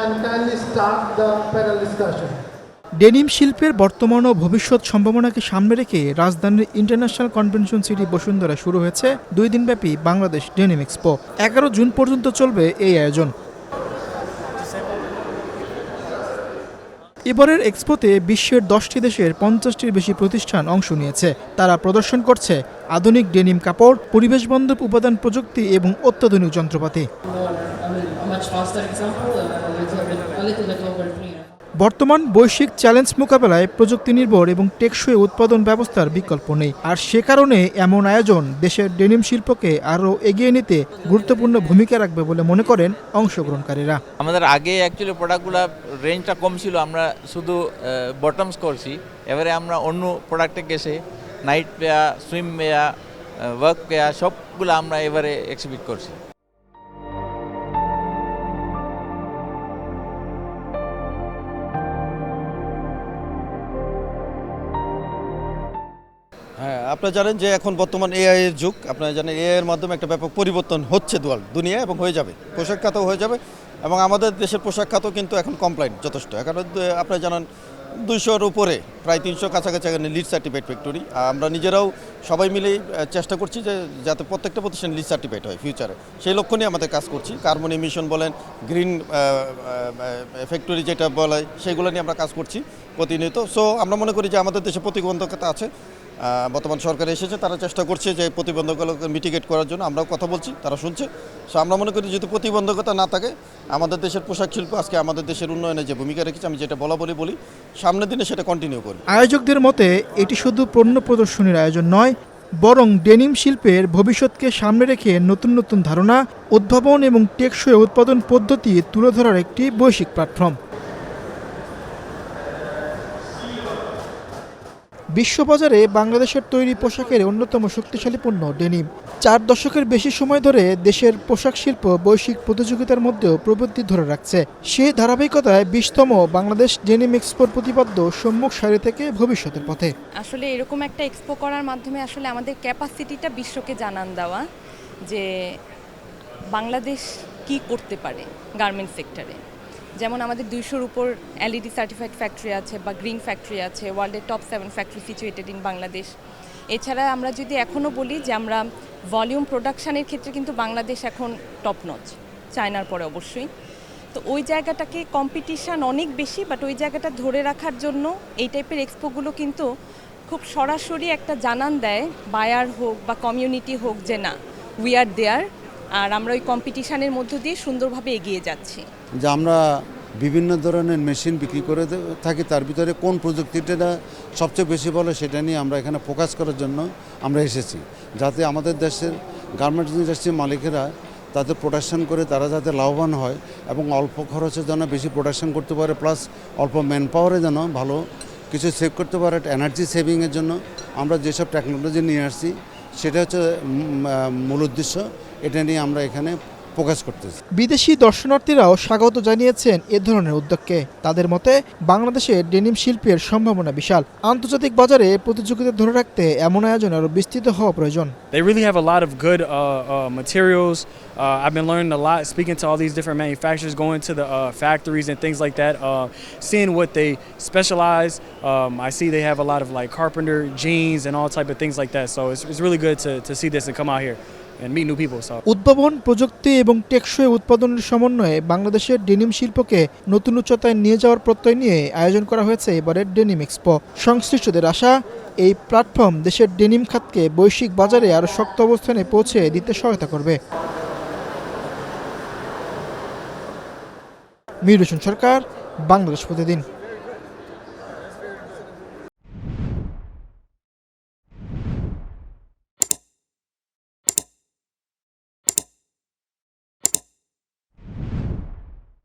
and kindly start the panel discussion. Denim শিল্পের বর্তমান ও ভবিষ্যৎ সম্ভাবনাকে সামনে রেখে রাজধানীর ইন্টারন্যাশনাল কনভেনশন সিটি বসুন্ধরা শুরু হয়েছে 2 দিনব্যাপী বাংলাদেশ ডেনিম এক্সপো। 11 জুন পর্যন্ত চলবে এই আয়োজন। এবারের এক্সপোতে বিশ্বের 10টি দেশের 50টির বেশি প্রতিষ্ঠান অংশ নিয়েছে। তারা প্রদর্শন করছে আধুনিক ডেনিম কাপড়, পরিবেশবান্ধব উপাদান প্রযুক্তি এবং অত্যাধুনিক যন্ত্রপাতি। বর্তমান বৈশ্বিক চ্যালেঞ্জ মোকাবেলায় প্রযুক্তি নির্ভর এবং টেকসই উৎপাদন ব্যবস্থার বিকল্প নেই। আর সে কারণে এমন আয়োজন দেশের ডেনিম শিল্পকে আরও এগিয়ে নিতে গুরুত্বপূর্ণ ভূমিকা রাখবে বলে মনে করেন অংশগ্রহণকারীরা। আমাদের আগে অ্যাকচুয়ালি প্রোডাক্টগুলো রেঞ্জটা কম ছিল, আমরা শুধু বটমস করছি। এবারে আমরা অন্য প্রোডাক্টে গেছে night wear, swim wear, work wear সবগুলো আমরা এবারে এক্সিবিট করছি। হ্যাঁ, আপনারা জানেন যে এখন বর্তমান এআই এর যুগ। আপনারা জানেন এআই এর মাধ্যমে একটা ব্যাপক পরিবর্তন হচ্ছে দুনিয়া এবং হয়ে যাবে, পোশাক খাতও হয়ে যাবে। এবং আমাদের দেশের পোশাক খাতও কিন্তু এখন কমপ্লায়েন্ট যথেষ্ট। এখন আপনারা জানেন 200-র উপরে, প্রায় 300 কাছাকাছি এখানে লিড সার্টিফাইড ফ্যাক্টরি। আমরা নিজেরাও সবাই মিলেই চেষ্টা করছি যে যাতে প্রত্যেকটা প্রতিষ্ঠান লিড সার্টিফাইড হয় ফিউচারে। সেই লক্ষ্য নিয়ে আমাদের কাজ করছি। কার্বন এমিশন বলেন, গ্রিন ফ্যাক্টরি যেটা বলে, সেগুলো নিয়ে আমরা কাজ করছি প্রতিনিয়ত। সো আমরা মনে করি যে আমাদের দেশে প্রতিবন্ধকতা আছে। বর্তমান সরকার এসেছে, তারা চেষ্টা করছে যে প্রতিবন্ধকতাকে মিটিগেট করার জন্য। আমরাও কথা বলছি, তারা শুনছে। সো আমরা মনে করি যদি প্রতিবন্ধকতা না থাকে, আমাদের দেশের পোশাক শিল্প আজকে আমাদের দেশের উন্নয়নে যে ভূমিকা রেখেছে, আমি যেটা বলি সামনের দিনে সেটা কন্টিনিউ করি। আয়োজকদের মতে এটি শুধু পণ্য প্রদর্শনীর আয়োজন নয়, বরং ডেনিম শিল্পের ভবিষ্যৎকে সামনে রেখে নতুন নতুন ধারণা, উদ্ভাবন এবং টেকসই উৎপাদন পদ্ধতি তুলে ধরার একটি বৈশ্বিক প্ল্যাটফর্ম। বিশ্ববাজারে বাংলাদেশের তৈরি পোশাকের অন্যতম শক্তিশালী পণ্য ডেনিম। 4 দশকের বেশি সময় ধরে দেশের পোশাক শিল্প বৈশ্বিক প্রতিযোগিতার মধ্যেও প্রবৃদ্ধি ধরে রাখছে। সেই ধারাবাহিকতায় 20তম বাংলাদেশ ডেনিম এক্সপোর প্রতিপাদ্য সম্মুখ সারি থেকে ভবিষ্যতের পথে। আসলে এরকম একটা এক্সপো করার মাধ্যমে আসলে আমাদের ক্যাপাসিটিটা বিশ্বকে জানান দেওয়া যে বাংলাদেশ কি করতে পারে গার্মেন্টস সেক্টরে। যেমন আমাদের 200-র উপর এলইডি সার্টিফাইড ফ্যাক্টরি আছে বা গ্রিন ফ্যাক্টরি আছে, ওয়ার্ল্ডের top 7 factory situated in Bangladesh. এছাড়া আমরা যদি এখনও বলি যে আমরা ভলিউম প্রোডাকশানের ক্ষেত্রে কিন্তু বাংলাদেশ এখন টপ নচ, চায়নার পরে অবশ্যই। তো ওই জায়গাটাকে কম্পিটিশান অনেক বেশি, বাট ওই জায়গাটা ধরে রাখার জন্য এই টাইপের এক্সপোগুলো কিন্তু খুব সরাসরি একটা জানান দেয়, বায়ার হোক বা কমিউনিটি হোক, যে না, উই আর দেয়ার, আর আমরা ওই কম্পিটিশানের মধ্য দিয়ে সুন্দরভাবে এগিয়ে যাচ্ছি। যে আমরা বিভিন্ন ধরনের মেশিন বিক্রি করে থাকি, তার ভিতরে কোন প্রযুক্তিটা সবচেয়ে বেশি বলে সেটা নিয়ে আমরা এখানে ফোকাস করার জন্য আমরা এসেছি, যাতে আমাদের দেশের গার্মেন্টস ইন্ডাস্ট্রির মালিকেরা তাদের প্রোডাকশন করে তারা যাতে লাভবান হয় এবং অল্প খরচে যেন বেশি প্রোডাকশন করতে পারে, প্লাস অল্প ম্যান পাওয়ারে যেন ভালো কিছু সেভ করতে পারে। এনার্জি সেভিংয়ের জন্য আমরা যেসব টেকনোলজি নিয়ে আসছি সেটা হচ্ছে মূল উদ্দেশ্য। এটা নিয়ে আমরা এখানে ফোকাস করতেছি। বিদেশি দর্শনার্থীরাও স্বাগত জানিয়েছেন এ ধরনের উদ্যোগকে। তাদের মতে বাংলাদেশে ডেনিম শিল্পের সম্ভাবনা বিশাল। আন্তর্জাতিক বাজারে প্রতিযোগিতা ধরে রাখতে এমন আয়োজন আরও বিস্তৃত হওয়া প্রয়োজন। They really have a lot of good materials. I've been learning a lot, speaking to all these different manufacturers, going to the factories and things like that, seeing what they specialize. I see they have a lot of like carpenter, jeans, and all type of things like that. So it's really good to see this and come out here and meet new people. So উদ্ভাবন, প্রযুক্তি এবং টেকসই উৎপাদনের সমন্বয়ে বাংলাদেশের denim শিল্পকে নতুন উচ্চতায় নিয়ে যাওয়ার প্রত্যয় নিয়ে আয়োজন করা হয়েছে এবারের ডেনিম এক্সপো। সংশ্লিষ্টদের আশা, এই প্ল্যাটফর্ম দেশের ডেনিম খাতকে বৈশ্বিক বাজারে আরও শক্ত অবস্থানে পৌঁছে দিতে সহায়তা করবে। মিহির হোসেন সরকার, বাংলাদেশ প্রতিদিন।